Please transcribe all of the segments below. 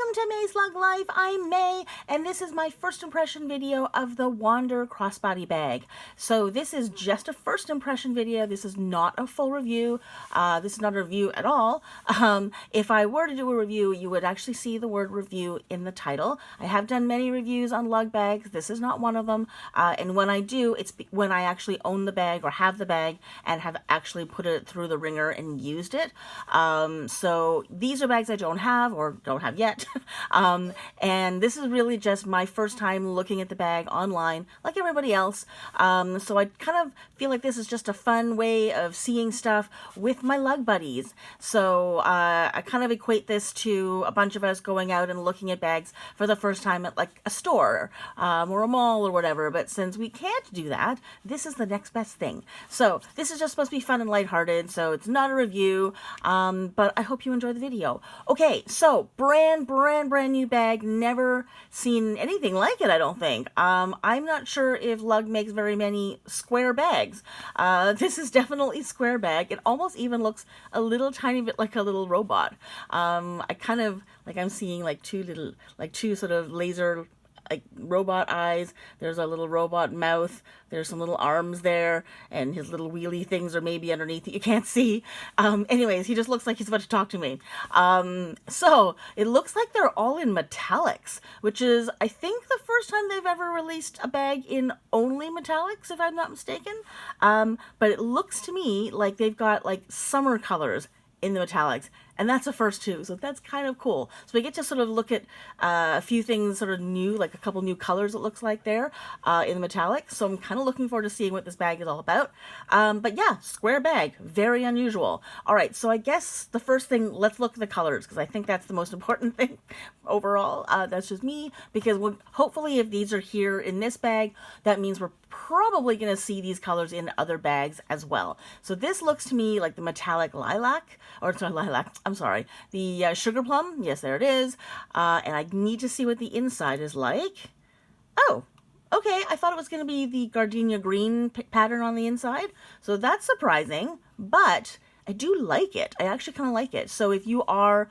Welcome to May's Lug Life. I'm May, and this is my first impression video of the Wander Crossbody Bag. So this is just a first impression video. This is not a full review. This is not a review at all. If I were to do a review, you would actually see the word review in the title. I have done many reviews on lug bags. This is not one of them. And when I do, it's when I actually own the bag or have the bag and have actually put it through the ringer and used it. So these are bags I don't have or don't have yet. And this is really just my first time looking at the bag online like everybody else. So I kind of feel like this is just a fun way of seeing stuff with my lug buddies. So I kind of equate this to a bunch of us going out and looking at bags for the first time at like a store or a mall or whatever. But since we can't do that, this is the next best thing. So this is just supposed to be fun and lighthearted, so it's not a review, but I hope you enjoy the video. Okay, so brand new bag. Never seen anything like it, I don't think. I'm not sure if Lug makes very many square bags. This is definitely square bag. It almost even looks a little tiny bit like a little robot. I kind of, like I'm seeing like two sort of laser like robot eyes. There's a little robot mouth. There's some little arms there, and his little wheelie things are maybe underneath that you can't see. Anyways, he just looks like he's about to talk to me. So it looks like they're all in metallics, which is, I think, the first time they've ever released a bag in only metallics, if I'm not mistaken. But it looks to me like they've got like summer colors in the metallics, and that's the first two, so that's kind of cool. So we get to sort of look at a few things sort of new, like a couple new colors it looks like there in the metallics. So I'm kind of looking forward to seeing what this bag is all about. But yeah, square bag, very unusual. All right, so I guess the first thing, let's look at the colors, because I think that's the most important thing overall. That's just me, because hopefully if these are here in this bag, that means we're probably going to see these colors in other bags as well. So this looks to me like the metallic lilac, or sorry, lilac, I'm sorry, the sugar plum. Yes, there it is. And I need to see what the inside is like. Oh, okay. I thought it was going to be the gardenia green pattern on the inside. So that's surprising, but I do like it. I actually kind of like it. So if you are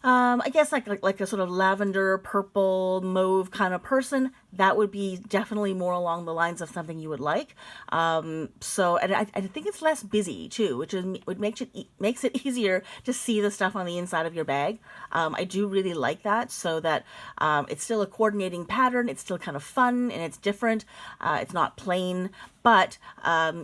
I guess like a sort of lavender, purple, mauve kind of person, that would be definitely more along the lines of something you would like. So, and I think it's less busy too, which makes it easier to see the stuff on the inside of your bag. I do really like that, so that it's still a coordinating pattern. It's still kind of fun and it's different. It's not plain, but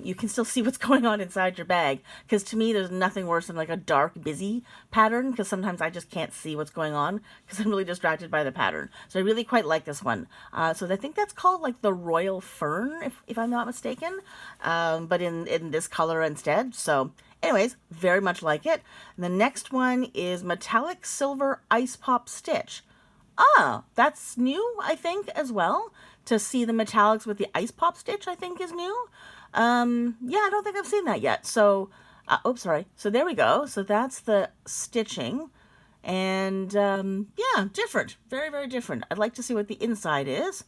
you can still see what's going on inside your bag. Because to me, there's nothing worse than like a dark, busy pattern, because sometimes I just can't see what's going on because I'm really distracted by the pattern. So I really quite like this one. So I think that's called like the Royal Fern, if I'm not mistaken, but in this color instead. So anyways, very much like it. And the next one is Metallic Silver Ice Pop Stitch. Ah, that's new, I think, as well. To see the metallics with the ice pop stitch, I think, is new. Yeah, I don't think I've seen that yet. So, oops, sorry. So there we go. So that's the stitching. And, yeah, different. Very, very different. I'd like to see what the inside is.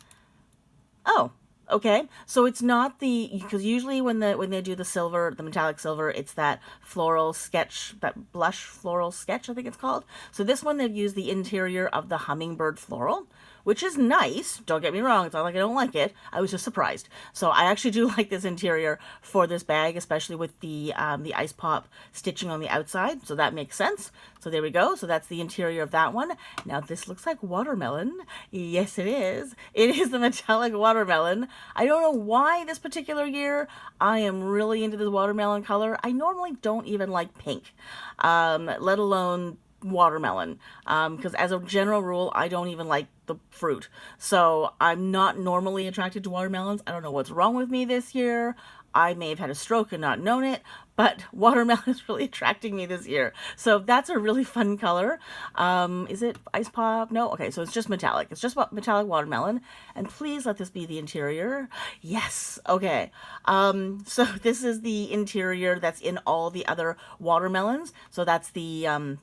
Oh, okay. So it's not because usually when they do the silver, the metallic silver, it's that floral sketch, that blush floral sketch, I think it's called. So this one, they've used the interior of the hummingbird floral, which is nice. Don't get me wrong. It's not like I don't like it. I was just surprised. So I actually do like this interior for this bag, especially with the ice pop stitching on the outside. So that makes sense. So there we go. So that's the interior of that one. Now this looks like watermelon. Yes, it is. It is the metallic watermelon. I don't know why this particular year I am really into this watermelon color. I normally don't even like pink, let alone watermelon, because as a general rule, I don't even like the fruit. So I'm not normally attracted to watermelons. I don't know what's wrong with me this year. I may have had a stroke and not known it, but watermelon is really attracting me this year. So that's a really fun color. Is it ice pop? No? Okay, so it's just metallic. It's just metallic watermelon. And please let this be the interior. Yes. Okay. So this is the interior that's in all the other watermelons. So that's the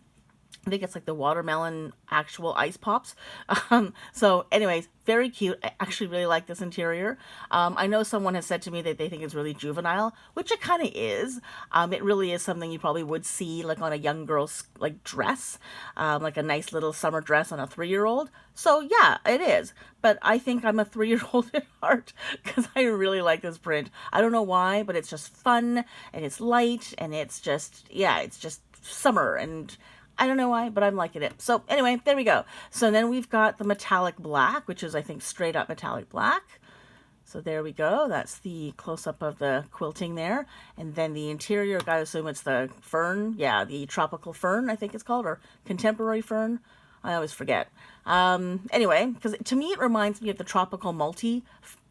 I think it's like the watermelon actual ice pops. So anyways, very cute. I actually really like this interior. I know someone has said to me that they think it's really juvenile, which it kind of is. It really is something you probably would see like on a young girl's like dress, like a nice little summer dress on a 3-year-old. So yeah, it is. But I think I'm a 3-year-old at heart because I really like this print. I don't know why, but it's just fun and it's light and it's just, yeah, it's just summer, and I don't know why, but I'm liking it. So anyway, there we go. So then we've got the metallic black, which is, I think, straight up metallic black. So there we go. That's the close-up of the quilting there. And then the interior, I gotta assume it's the fern. Yeah, the tropical fern, I think it's called, or contemporary fern. I always forget. Anyway, because to me it reminds me of the tropical multi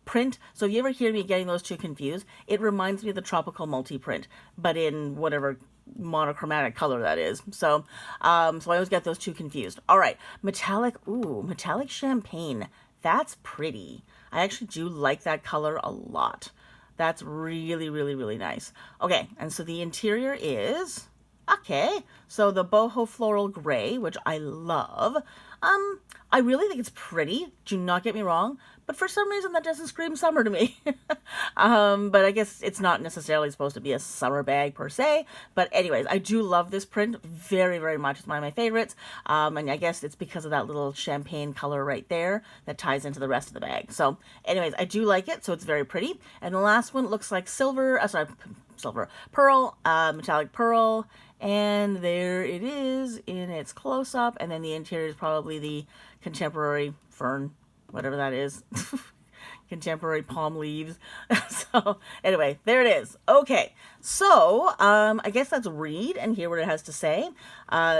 print. So if you ever hear me getting those two confused, it reminds me of the tropical multi print, but in whatever monochromatic color that is. So I always get those two confused. All right, metallic, ooh, metallic champagne. That's pretty. I actually do like that color a lot. That's really, really, really nice. Okay, and so the interior is, okay, so the boho floral gray, which I love. I really think it's pretty. Do not get me wrong, but for some reason that doesn't scream summer to me. But I guess it's not necessarily supposed to be a summer bag per se. But anyways, I do love this print very, very much. It's one of my favorites. And I guess it's because of that little champagne color right there that ties into the rest of the bag. So anyways, I do like it. So it's very pretty. And the last one looks like silver, pearl, metallic pearl. And there it is in its close-up. And then the interior is probably the contemporary fern, whatever that is. Contemporary palm leaves. So anyway, there it is. Okay, so I guess let's read and hear what it has to say.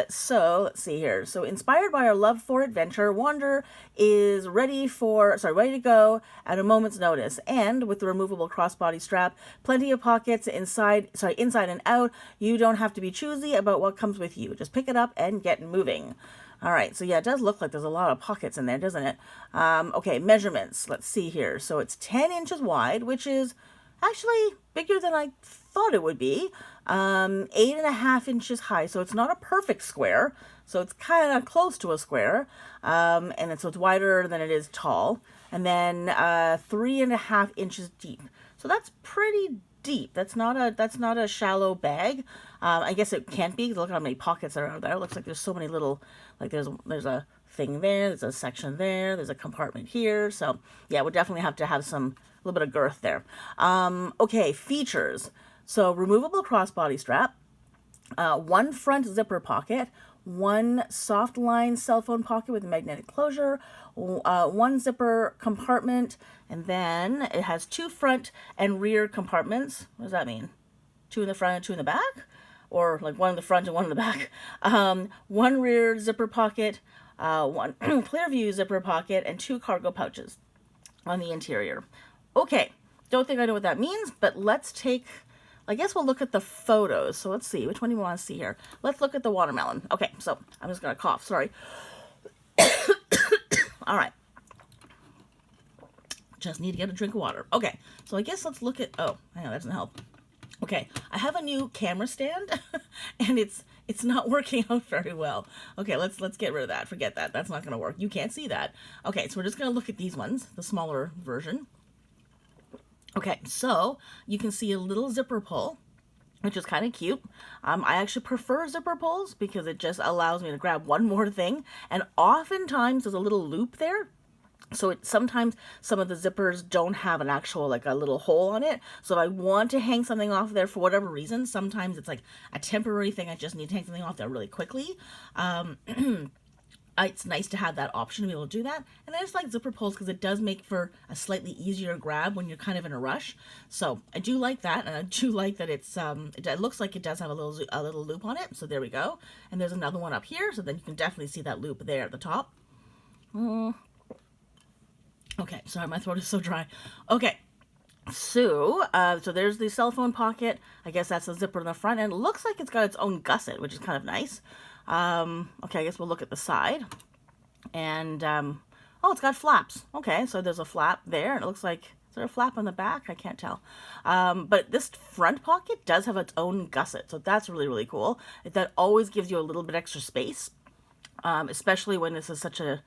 So let's see here. So inspired by our love for adventure, Wander is ready to go at a moment's notice. And with the removable crossbody strap, plenty of pockets inside and out, you don't have to be choosy about what comes with you. Just pick it up and get moving. All right, so yeah, it does look like there's a lot of pockets in there, doesn't it? Okay, measurements. Let's see here. So it's 10 inches wide, which is actually bigger than I thought it would be. 8.5 inches high, so it's not a perfect square. So it's kind of close to a square. So it's wider than it is tall. And then 3.5 inches deep. So that's pretty deep. That's not a shallow bag. I guess it can't be. Look how many pockets there are there. It looks like there's so many little, like there's a thing there, there's a section there, there's a compartment here. So yeah, we'll definitely have to have a little bit of girth there. Okay, features. So removable crossbody strap, one front zipper pocket, one soft line cell phone pocket with a magnetic closure, one zipper compartment, and then it has 2 front and rear compartments. What does that mean? 2 in the front and 2 in the back? Or like 1 in the front and 1 in the back. 1 rear zipper pocket, 1 clear view zipper pocket, and 2 cargo pouches on the interior. Okay, don't think I know what that means, but I guess we'll look at the photos. So let's see, which one do you want to see here? Let's look at the watermelon. Okay, so I'm just going to cough, sorry. All right. Just need to get a drink of water. Okay, so I guess let's look at, oh, I know that doesn't help. Okay, I have a new camera stand, and it's not working out very well. Okay, let's get rid of that. Forget that. That's not going to work. You can't see that. Okay, so we're just going to look at these ones, the smaller version. Okay, so you can see a little zipper pull, which is kind of cute. I actually prefer zipper pulls because it just allows me to grab one more thing, and oftentimes there's a little loop there. So sometimes some of the zippers don't have an actual, like a little hole on it. So if I want to hang something off there for whatever reason, sometimes it's like a temporary thing. I just need to hang something off there really quickly. It's nice to have that option to be able to do that. And I just like zipper pulls because it does make for a slightly easier grab when you're kind of in a rush. So I do like that, and I do like that it looks like it does have a little loop on it. So there we go. And there's another one up here, so then you can definitely see that loop there at the top. Okay, sorry, my throat is so dry. Okay, so there's the cell phone pocket. I guess that's a zipper in the front, and it looks like it's got its own gusset, which is kind of nice. Okay, I guess we'll look at the side. And, oh, it's got flaps. Okay, so there's a flap there, and it looks like, is there a flap on the back? I can't tell. But this front pocket does have its own gusset, so that's really, really cool. That always gives you a little bit extra space. especially when this is such a,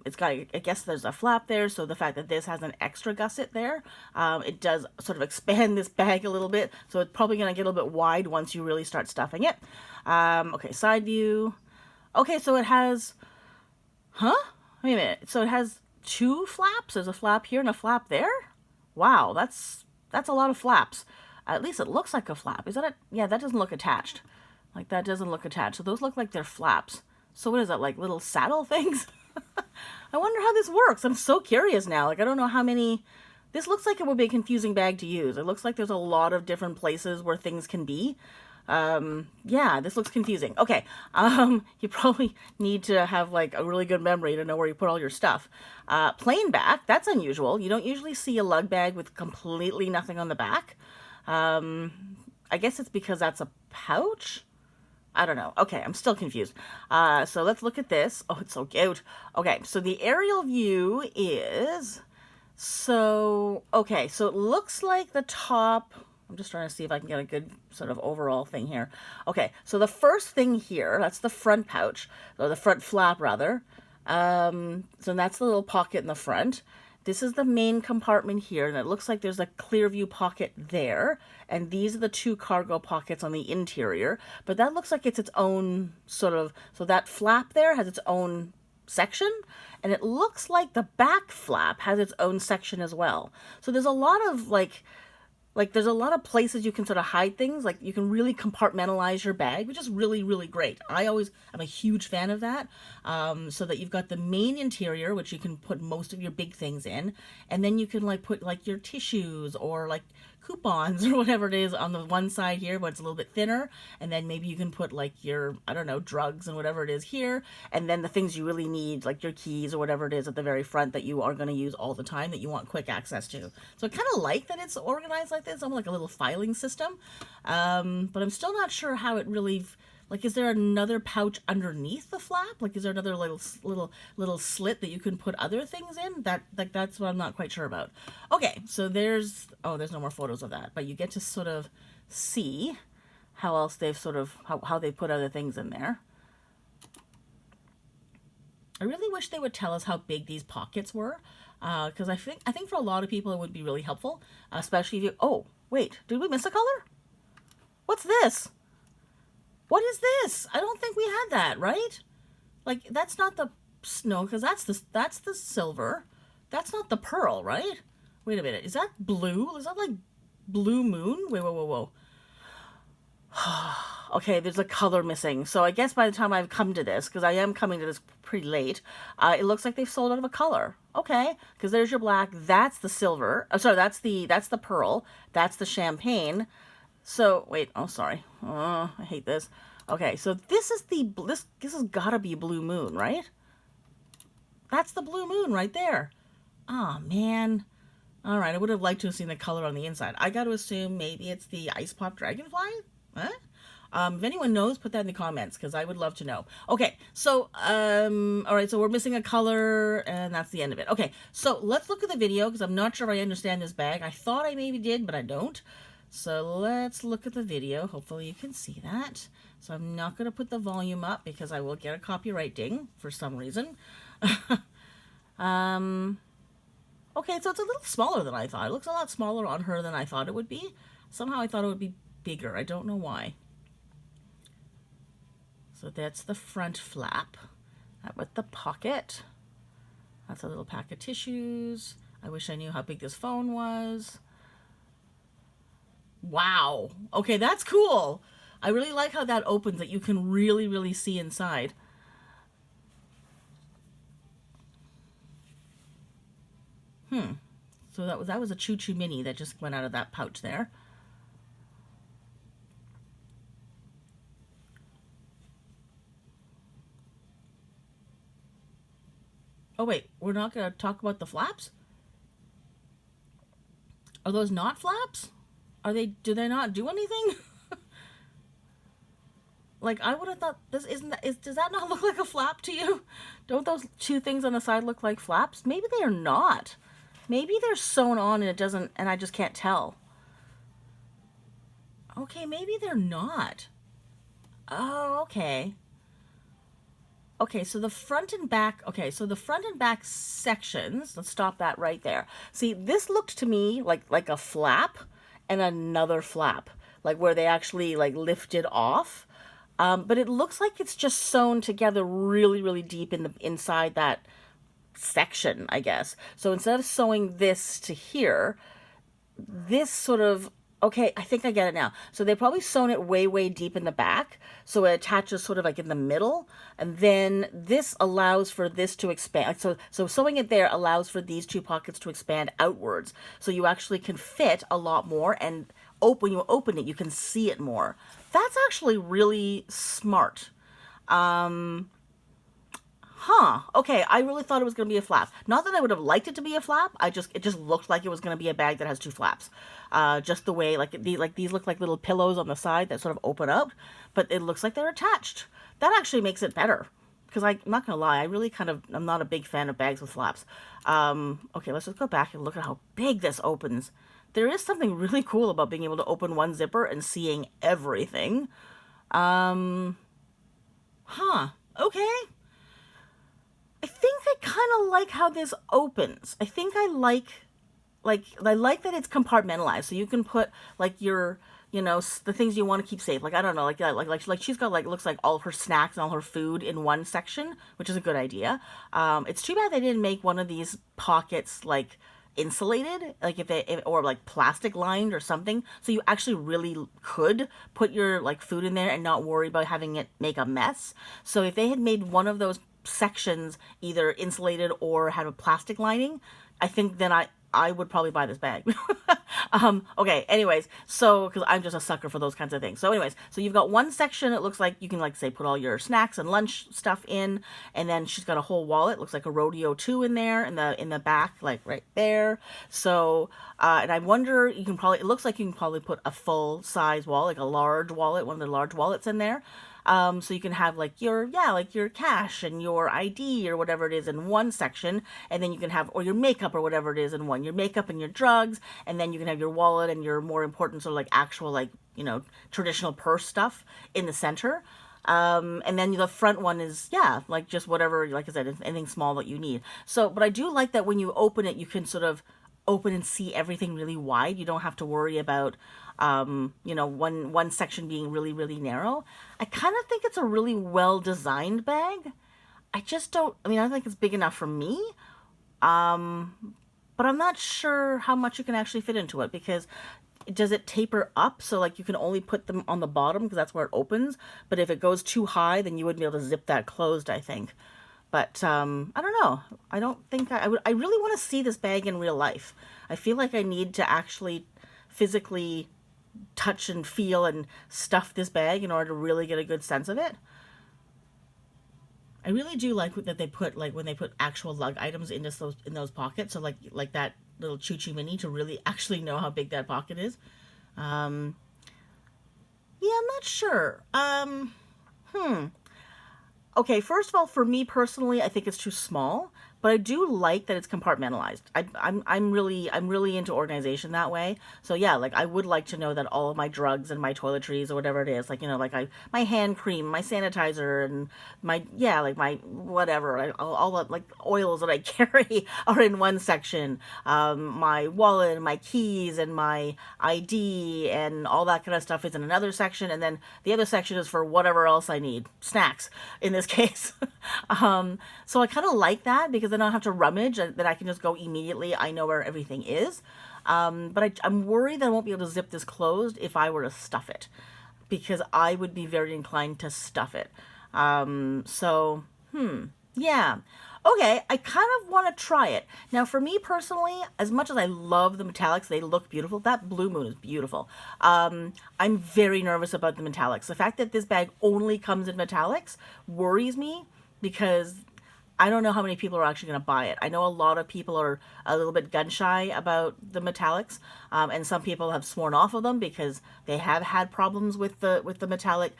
it's got, I guess there's a flap there, so the fact that this has an extra gusset there, it does sort of expand this bag a little bit, so it's probably going to get a little bit wide once you really start stuffing it. Okay, side view. Okay, so it has, wait a minute, so it has two flaps? There's a flap here and a flap there? Wow, that's a lot of flaps. At least it looks like a flap. Is that it? Yeah, that doesn't look attached. Like, that doesn't look attached. So those look like they're flaps. So what is that, like little saddle things? I wonder how this works. I'm so curious now. Like, I don't know how many... This looks like it would be a confusing bag to use. It looks like there's a lot of different places where things can be. Yeah, this looks confusing. Okay, you probably need to have like a really good memory to know where you put all your stuff. Plain back, that's unusual. You don't usually see a lug bag with completely nothing on the back. I guess it's because that's a pouch? I don't know. Okay, I'm still confused. So let's look at this. Oh, it's so cute. Okay, so the aerial view is... So, okay, so it looks like the top... I'm just trying to see if I can get a good sort of overall thing here. Okay, so the first thing here, that's the front pouch, or the front flap rather. So that's the little pocket in the front. This is the main compartment here, and it looks like there's a clear view pocket there, and these are the two cargo pockets on the interior, but that looks like it's its own sort of, so that flap there has its own section, and it looks like the back flap has its own section as well. So there's a lot of like there's a lot of places you can sort of hide things. Like you can really compartmentalize your bag, which is really, really great. I'm a huge fan of that. So that you've got the main interior, which you can put most of your big things in. And then you can like put like your tissues or like coupons or whatever it is on the one side here where it's a little bit thinner, and then maybe you can put like your, I don't know, drugs and whatever it is here, and then the things you really need like your keys or whatever it is at the very front that you are going to use all the time that you want quick access to. So I kind of like that it's organized like this, almost like a little filing system, but I'm still not sure how it really... Like, is there another pouch underneath the flap? Like, is there another little slit that you can put other things in? That's what I'm not quite sure about. Okay, so there's no more photos of that, but you get to sort of see how else they've sort of, how they put other things in there. I really wish they would tell us how big these pockets were, because I think for a lot of people it would be really helpful, especially if you, oh, wait, did we miss a color? What's this? What is this? I don't think we had that, right? Like, that's not the snow, because that's the silver. That's not the pearl, right? Wait a minute. Is that blue? Is that like blue moon? Wait, whoa. Okay, there's a color missing. So I guess by the time I've come to this, because I am coming to this pretty late, it looks like they've sold out of a color. Okay, because there's your black. That's the silver. Oh, sorry, that's the pearl. That's the champagne. So, wait, oh, sorry. I hate this. Okay, so this is this has gotta be Blue Moon, right? That's the Blue Moon right there. Oh, man. All right, I would have liked to have seen the color on the inside. I got to assume maybe it's the Ice Pop Dragonfly? Huh? If anyone knows, put that in the comments, because I would love to know. Okay, so, all right, so we're missing a color, and that's the end of it. Okay, so let's look at the video, because I'm not sure if I understand this bag. I thought I maybe did, but I don't. So let's look at the video. Hopefully you can see that. So I'm not going to put the volume up because I will get a copyright ding for some reason. Okay, so it's a little smaller than I thought. It looks a lot smaller on her than I thought it would be. Somehow I thought it would be bigger. I don't know why. So that's the front flap. That with the pocket. That's a little pack of tissues. I wish I knew how big this phone was. Wow. Okay, that's cool. I really like how that opens, that you can really, really see inside. So that was a Choo Choo Mini that just went out of that pouch there. Oh wait, we're not going to talk about the flaps? Are those not flaps? Do they not do anything? Like, I would have thought does that not look like a flap to you? Don't those two things on the side look like flaps? Maybe they are not. Maybe they're sewn on and it doesn't, and I just can't tell. Okay, maybe they're not. Oh, okay. Okay, so the front and back, okay, so the front and back sections, let's stop that right there. See, this looked to me like a flap and another flap, like where they actually like lifted off. But it looks like it's just sewn together really, really deep in the inside that section, I guess. So instead of sewing this to here, this sort of, okay, I think I get it now. So they probably sewn it way, way deep in the back. So it attaches sort of like in the middle. And then this allows for this to expand. So sewing it there allows for these two pockets to expand outwards. So you actually can fit a lot more, and when you open it, you can see it more. That's actually really smart. Okay, I really thought it was going to be a flap. Not that I would have liked it to be a flap. It just looked like it was going to be a bag that has two flaps. Just the way, these look like little pillows on the side that sort of open up, but it looks like they're attached. That actually makes it better. Because I'm not going to lie, I'm not a big fan of bags with flaps. Okay, let's just go back and look at how big this opens. There is something really cool about being able to open one zipper and seeing everything. Okay. I think I kind of like how this opens. I think I like that it's compartmentalized, so you can put like your, the things you want to keep safe. Like, I don't know, like she's got looks like all her snacks and all her food in one section, which is a good idea. It's too bad they didn't make one of these pockets like insulated, like or like plastic lined or something, so you actually really could put your like food in there and not worry about having it make a mess. So if they had made one of those sections either insulated or had a plastic lining, I think then I would probably buy this bag. Okay, anyways, so, because I'm just a sucker for those kinds of things. So anyways, so you've got one section, it looks like you can, like, say, put all your snacks and lunch stuff in, and then she's got a whole wallet, looks like a Rodeo 2 in there, in the back, like, right there. So, and I wonder, it looks like you can probably put a full-size wallet, like a large wallet, one of the large wallets in there. So you can have like your cash and your ID or whatever it is in one section, and then you can have, or your makeup or whatever it is in one, your makeup and your drugs, and then you can have your wallet and your more important sort of like actual like, traditional purse stuff in the center. And then the front one is, like just whatever, like I said, anything small that you need. So, but I do like that when you open it, you can sort of open and see everything really wide. You don't have to worry about, one section being really, really narrow. I kind of think it's a really well-designed bag. I don't think it's big enough for me. But I'm not sure how much you can actually fit into it, because does it taper up so like you can only put them on the bottom because that's where it opens, but if it goes too high then you wouldn't be able to zip that closed, I think. But I don't know. I don't think I would. I really want to see this bag in real life. I feel like I need to actually physically touch and feel and stuff this bag in order to really get a good sense of it. I really do like that they put, like, when they put actual lug items in those pockets. So like that little Choo Choo Mini, to really actually know how big that pocket is. Yeah, I'm not sure. Okay, first of all, for me personally, I think it's too small, but I do like that it's compartmentalized. I'm really into organization that way. So yeah, like I would like to know that all of my drugs and my toiletries or whatever it is, like, my hand cream, my sanitizer, and my whatever, all the like oils that I carry are in one section. My wallet and my keys and my ID and all that kind of stuff is in another section, and then the other section is for whatever else I need, snacks in this case. So I kind of like that, because then I don't have to rummage, that I can just go immediately. I know where everything is. But I'm worried that I won't be able to zip this closed if I were to stuff it, because I would be very inclined to stuff it. Yeah. Okay, I kind of want to try it. Now, for me personally, as much as I love the metallics, they look beautiful. That Blue Moon is beautiful. I'm very nervous about the metallics. The fact that this bag only comes in metallics worries me, because I don't know how many people are actually going to buy it. I know a lot of people are a little bit gun-shy about the metallics, and some people have sworn off of them because they have had problems with the metallic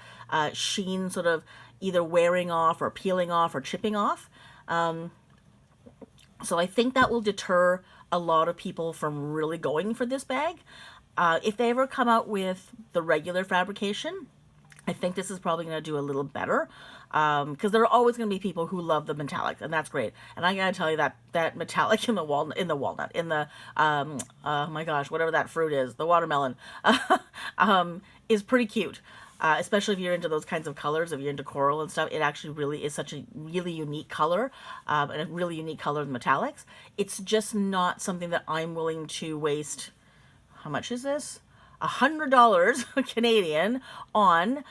sheen sort of either wearing off or peeling off or chipping off. So I think that will deter a lot of people from really going for this bag. If they ever come out with the regular fabrication, I think this is probably going to do a little better. because there are always going to be people who love the metallic, and that's great. And I gotta tell you that metallic in the oh my gosh, whatever that fruit is, the watermelon, is pretty cute. Especially if you're into those kinds of colors, if you're into coral and stuff, it actually really is such a really unique color, and a really unique color in metallics. It's just not something that I'm willing to waste. How much is this? $100 Canadian on,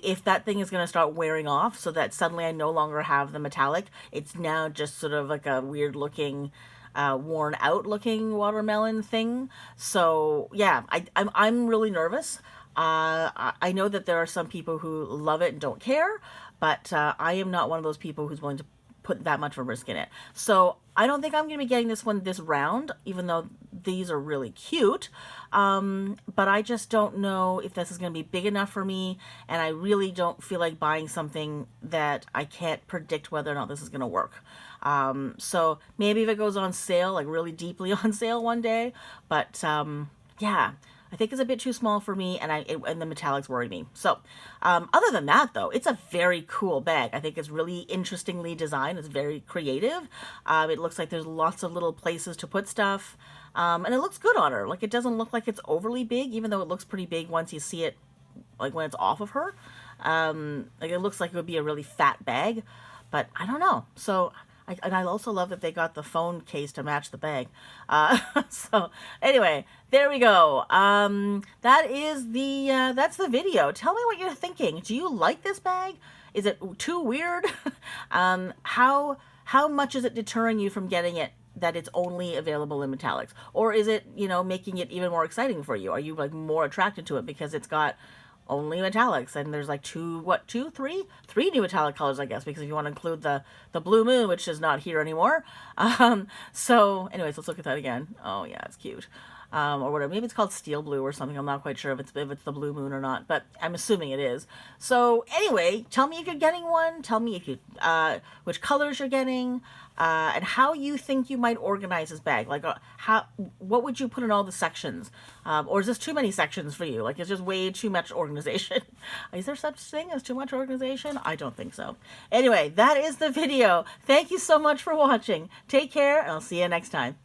if that thing is going to start wearing off, so that suddenly I no longer have the metallic. It's now just sort of like a weird looking, worn out looking watermelon thing. So yeah, I'm really nervous. I know that there are some people who love it and don't care, but I am not one of those people who's willing to put that much of a risk in it. So I don't think I'm going to be getting this one this round, even though these are really cute. But I just don't know if this is going to be big enough for me, and I really don't feel like buying something that I can't predict whether or not this is going to work. So maybe if it goes on sale, like really deeply on sale one day, but yeah. I think it's a bit too small for me, and the metallics worry me. So, other than that, though, it's a very cool bag. I think it's really interestingly designed. It's very creative. It looks like there's lots of little places to put stuff, and it looks good on her. Like, it doesn't look like it's overly big, even though it looks pretty big once you see it, like when it's off of her. Like, it looks like it would be a really fat bag, but I don't know. So, and I also love that they got the phone case to match the bag. So anyway, there we go. That's the video. Tell me what you're thinking. Do you like this bag? Is it too weird? How much is it deterring you from getting it, that it's only available in metallics? Or is it, making it even more exciting for you? Are you like more attracted to it because it's got only metallics, and there's like three new metallic colors, I guess, because if you want to include the blue moon, which is not here anymore. So anyways, let's look at that again. Oh yeah, it's cute. Or whatever, maybe it's called steel blue or something. I'm not quite sure if it's the blue moon or not, but I'm assuming it is. So anyway, tell me if you're getting one. Tell me if you which colors you're getting, and how you think you might organize this bag. Like, what would you put in all the sections? Or is this too many sections for you? Like, it's just way too much organization. Is there such thing as too much organization? I don't think so. Anyway, that is the video. Thank you so much for watching. Take care, and I'll see you next time.